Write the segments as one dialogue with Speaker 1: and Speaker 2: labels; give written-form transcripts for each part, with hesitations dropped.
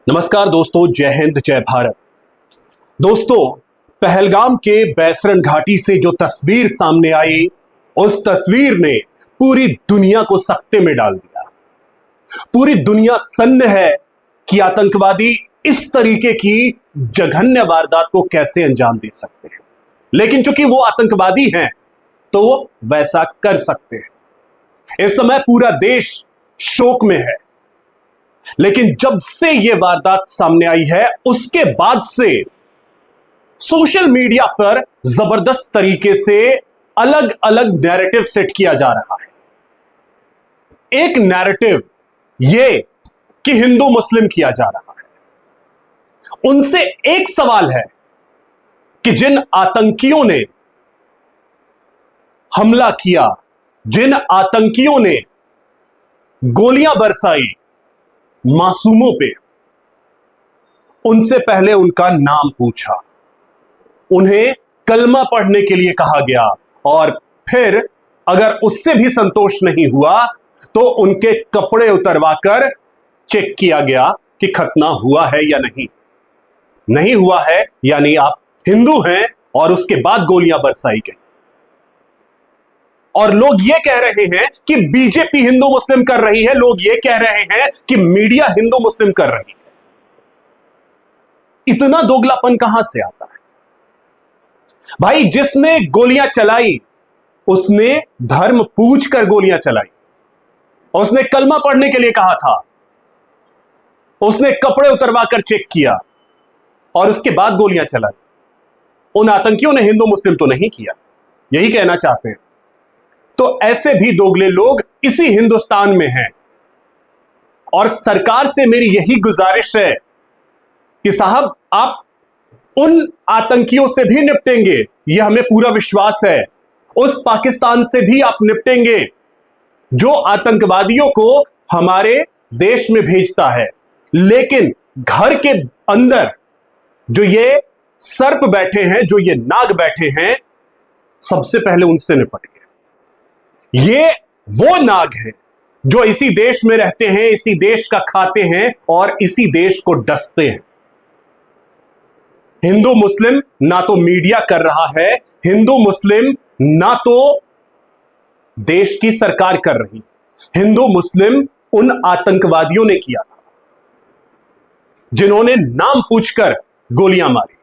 Speaker 1: नमस्कार दोस्तों, जय हिंद जय भारत। दोस्तों, पहलगाम के बैसरन घाटी से जो तस्वीर सामने आई, उस तस्वीर ने पूरी दुनिया को सकते में डाल दिया। पूरी दुनिया सन्न है कि आतंकवादी इस तरीके की जघन्य वारदात को कैसे अंजाम दे सकते हैं, लेकिन चूंकि वो आतंकवादी हैं तो वो वैसा कर सकते हैं। इस समय पूरा देश शोक में है, लेकिन जब से यह वारदात सामने आई है उसके बाद से सोशल मीडिया पर जबरदस्त तरीके से अलग अलग नैरेटिव सेट किया जा रहा है। एक नैरेटिव यह कि हिंदू मुस्लिम किया जा रहा है। उनसे एक सवाल है कि जिन आतंकियों ने हमला किया, जिन आतंकियों ने गोलियां बरसाई मासूमों पे, उनसे पहले उनका नाम पूछा, उन्हें कलमा पढ़ने के लिए कहा गया और फिर अगर उससे भी संतोष नहीं हुआ तो उनके कपड़े उतरवाकर चेक किया गया कि खतना हुआ है या नहीं। नहीं हुआ है यानी आप हिंदू हैं, और उसके बाद गोलियां बरसाई गई। और लोग ये कह रहे हैं कि बीजेपी हिंदू मुस्लिम कर रही है, लोग ये कह रहे हैं कि मीडिया हिंदू मुस्लिम कर रही है। इतना दोगलापन कहां से आता है भाई? जिसने गोलियां चलाई उसने धर्म पूछ कर गोलियां चलाई, उसने कलमा पढ़ने के लिए कहा था, उसने कपड़े उतरवा कर चेक किया और उसके बाद गोलियां चलाई। उन आतंकियों ने हिंदू मुस्लिम तो नहीं किया, यही कहना चाहते हैं। तो ऐसे भी दोगले लोग इसी हिंदुस्तान में हैं, और सरकार से मेरी यही गुजारिश है कि साहब आप उन आतंकियों से भी निपटेंगे, यह हमें पूरा विश्वास है। उस पाकिस्तान से भी आप निपटेंगे जो आतंकवादियों को हमारे देश में भेजता है, लेकिन घर के अंदर जो ये सर्प बैठे हैं, जो ये नाग बैठे हैं, सबसे पहले उनसे निपटेंगे। ये वो नाग हैं जो इसी देश में रहते हैं, इसी देश का खाते हैं और इसी देश को डसते हैं। हिंदू मुस्लिम ना तो मीडिया कर रहा है, हिंदू मुस्लिम ना तो देश की सरकार कर रही, हिंदू मुस्लिम उन आतंकवादियों ने किया था जिन्होंने नाम पूछकर गोलियां मारी।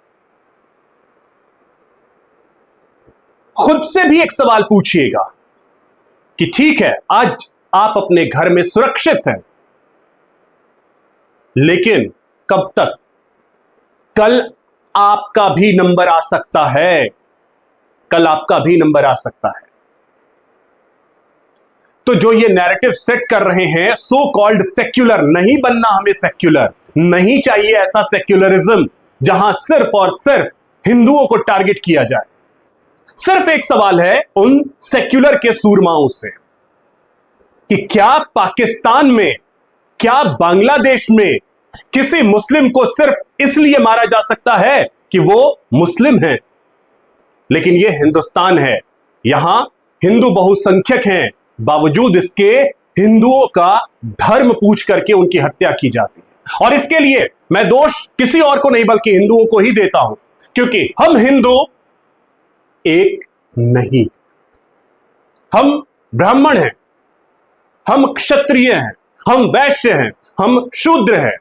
Speaker 1: खुद से भी एक सवाल पूछिएगा कि ठीक है, आज आप अपने घर में सुरक्षित हैं, लेकिन कब तक? कल आपका भी नंबर आ सकता है, कल आपका भी नंबर आ सकता है। तो जो ये नैरेटिव सेट कर रहे हैं, सो कॉल्ड सेक्युलर, नहीं बनना हमें सेक्युलर, नहीं चाहिए ऐसा सेक्युलरिज्म जहां सिर्फ और सिर्फ हिंदुओं को टारगेट किया जाए। सिर्फ एक सवाल है उन सेक्युलर के सूरमाओं से कि क्या पाकिस्तान में, क्या बांग्लादेश में किसी मुस्लिम को सिर्फ इसलिए मारा जा सकता है कि वो मुस्लिम है? लेकिन यह हिंदुस्तान है, यहां हिंदू बहुसंख्यक हैं, बावजूद इसके हिंदुओं का धर्म पूछ करके उनकी हत्या की जाती है। और इसके लिए मैं दोष किसी और को नहीं बल्कि हिंदुओं को ही देता हूं, क्योंकि हम हिंदू एक नहीं, हम ब्राह्मण हैं, हम क्षत्रिय हैं, हम वैश्य हैं, हम शूद्र हैं,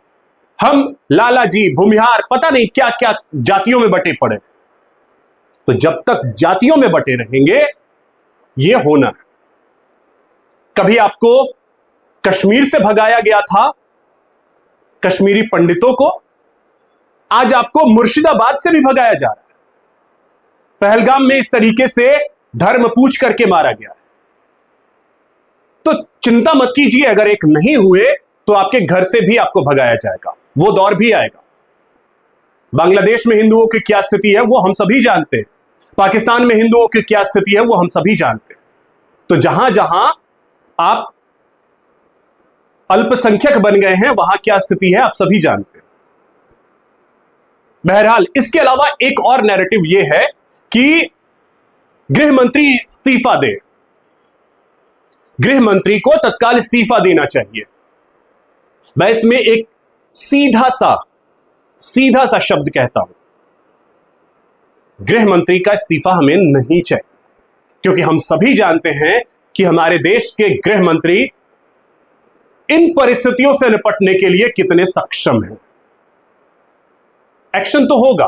Speaker 1: हम लालाजी, भूमिहार, पता नहीं क्या क्या जातियों में बटे पड़े। तो जब तक जातियों में बटे रहेंगे यह होना है। कभी आपको कश्मीर से भगाया गया था, कश्मीरी पंडितों को, आज आपको मुर्शिदाबाद से भी भगाया जा रहा है। पहलगाम में इस तरीके से धर्म पूछ करके मारा गया है। तो चिंता मत कीजिए, अगर एक नहीं हुए तो आपके घर से भी आपको भगाया जाएगा, वो दौर भी आएगा। बांग्लादेश में हिंदुओं की क्या स्थिति है वो हम सभी जानते हैं, पाकिस्तान में हिंदुओं की क्या स्थिति है वो हम सभी जानते हैं। तो जहां जहां आप अल्पसंख्यक बन गए हैं वहां क्या स्थिति है आप सभी जानते हैं। बहरहाल, इसके अलावा एक और नैरेटिव यह है कि गृह मंत्री इस्तीफा दे, गृह मंत्री को तत्काल इस्तीफा देना चाहिए। मैं इसमें एक सीधा सा शब्द कहता हूं, गृह मंत्री का इस्तीफा हमें नहीं चाहिए, क्योंकि हम सभी जानते हैं कि हमारे देश के गृह मंत्री इन परिस्थितियों से निपटने के लिए कितने सक्षम हैं। एक्शन तो होगा,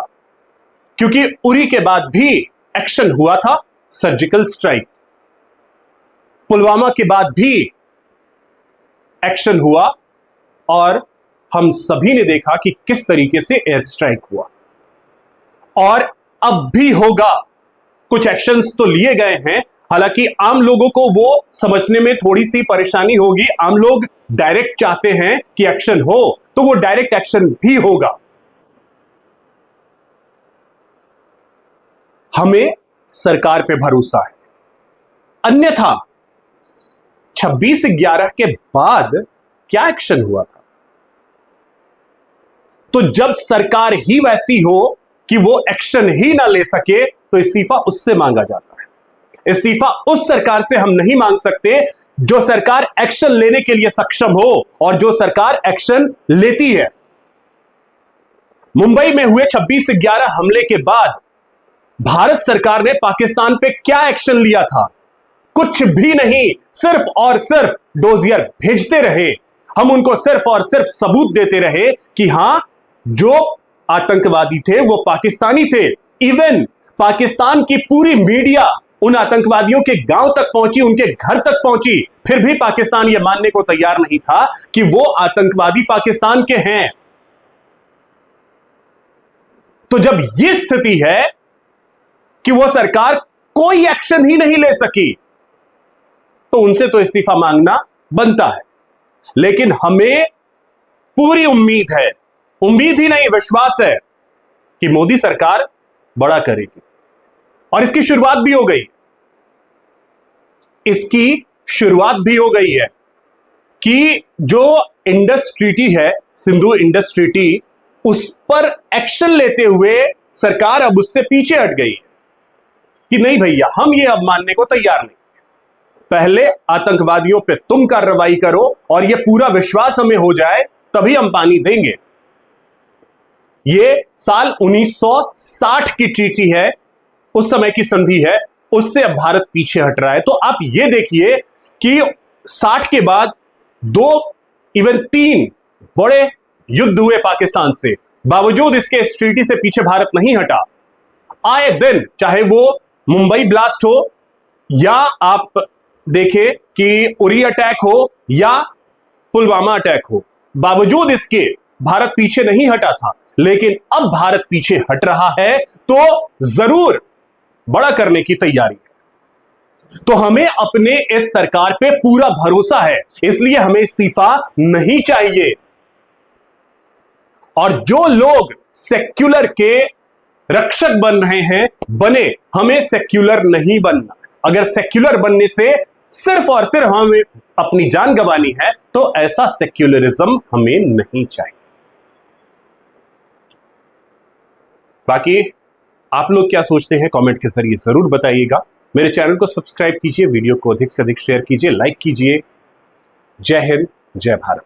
Speaker 1: क्योंकि उरी के बाद भी एक्शन हुआ था, सर्जिकल स्ट्राइक। पुलवामा के बाद भी एक्शन हुआ और हम सभी ने देखा कि किस तरीके से एयर स्ट्राइक हुआ, और अब भी होगा। कुछ एक्शंस तो लिए गए हैं, हालांकि आम लोगों को वो समझने में थोड़ी सी परेशानी होगी। आम लोग डायरेक्ट चाहते हैं कि एक्शन हो, तो वो डायरेक्ट एक्शन भी होगा। हमें सरकार पे भरोसा है, अन्यथा 26/11 के बाद क्या एक्शन हुआ था? तो जब सरकार ही वैसी हो कि वो एक्शन ही ना ले सके, तो इस्तीफा उससे मांगा जाता है। इस्तीफा उस सरकार से हम नहीं मांग सकते जो सरकार एक्शन लेने के लिए सक्षम हो और जो सरकार एक्शन लेती है। मुंबई में हुए 26/11 हमले के बाद भारत सरकार ने पाकिस्तान पे क्या एक्शन लिया था? कुछ भी नहीं, सिर्फ और सिर्फ डोजियर भेजते रहे। हम उनको सिर्फ और सिर्फ सबूत देते रहे कि हां, जो आतंकवादी थे वो पाकिस्तानी थे। इवन पाकिस्तान की पूरी मीडिया उन आतंकवादियों के गांव तक पहुंची, उनके घर तक पहुंची, फिर भी पाकिस्तान यह मानने को तैयार नहीं था कि वो आतंकवादी पाकिस्तान के हैं। तो जब यह स्थिति है कि वो सरकार कोई एक्शन ही नहीं ले सकी, तो उनसे तो इस्तीफा मांगना बनता है। लेकिन हमें पूरी उम्मीद है, उम्मीद ही नहीं विश्वास है कि मोदी सरकार बड़ा करेगी, और इसकी शुरुआत भी हो गई। इसकी शुरुआत भी हो गई है कि जो इंडस ट्रीटी है, सिंधु इंडस ट्रीटी, उस पर एक्शन लेते हुए सरकार अब उससे पीछे हट गई कि नहीं भैया, हम ये अब मानने को तैयार नहीं। पहले आतंकवादियों पे तुम कार्रवाई करो और ये पूरा विश्वास हमें हो जाए, तभी हम पानी देंगे। ये साल 1960 की ट्रीटी है, उस समय की संधि है, उससे अब भारत पीछे हट रहा है। तो आप ये देखिए कि 60 के बाद 2 इवन 3 बड़े युद्ध हुए पाकिस्तान से, बावजूद इसके इस ट्रीटी से पीछे भारत नहीं हटा। आए दिन, चाहे वो मुंबई ब्लास्ट हो, या आप देखें कि उरी अटैक हो या पुलवामा अटैक हो, बावजूद इसके भारत पीछे नहीं हटा था। लेकिन अब भारत पीछे हट रहा है, तो जरूर बड़ा करने की तैयारी है। तो हमें अपने इस सरकार पे पूरा भरोसा है, इसलिए हमें इस्तीफा नहीं चाहिए। और जो लोग सेक्युलर के रक्षक बन रहे हैं, बने, हमें सेक्युलर नहीं बनना। अगर सेक्युलर बनने से सिर्फ और सिर्फ हमें अपनी जान गंवानी है, तो ऐसा सेक्युलरिज्म हमें नहीं चाहिए। बाकी आप लोग क्या सोचते हैं, कमेंट के जरिए जरूर बताइएगा। मेरे चैनल को सब्सक्राइब कीजिए, वीडियो को अधिक से अधिक शेयर कीजिए, लाइक कीजिए। जय हिंद, जय भारत।